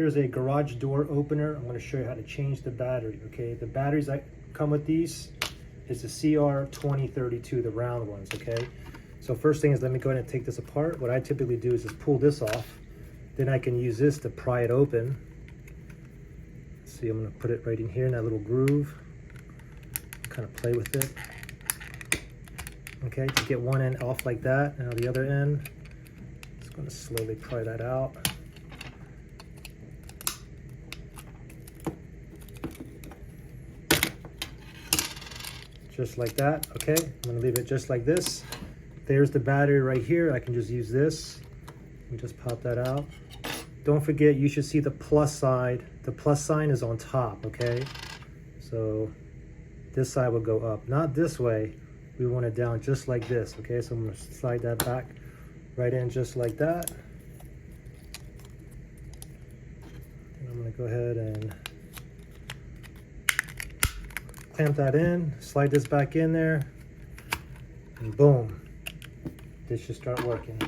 Here's a garage door opener. I'm going to show you how to change the battery, okay? The batteries that come with these is the CR2032, the round ones, okay? So first thing is, let me go ahead and take this apart. What I typically do is just pull this off. Then I can use this to pry it open. See, I'm going to put it right in here in that little groove. Kind of play with it. Okay, to get one end off like that. Now the other end, just going to slowly pry that out. Just like that. Okay, I'm going to leave it just like this. There's the battery right here. I can just use this and just pop that out. Don't forget, you should see the plus side. The plus sign is on top, okay? So this side will go up, not this way. We want it down just like this, okay? So I'm going to slide that back right in just like that. And I'm going to go ahead and clamp that in, slide this back in there, and boom, this should start working.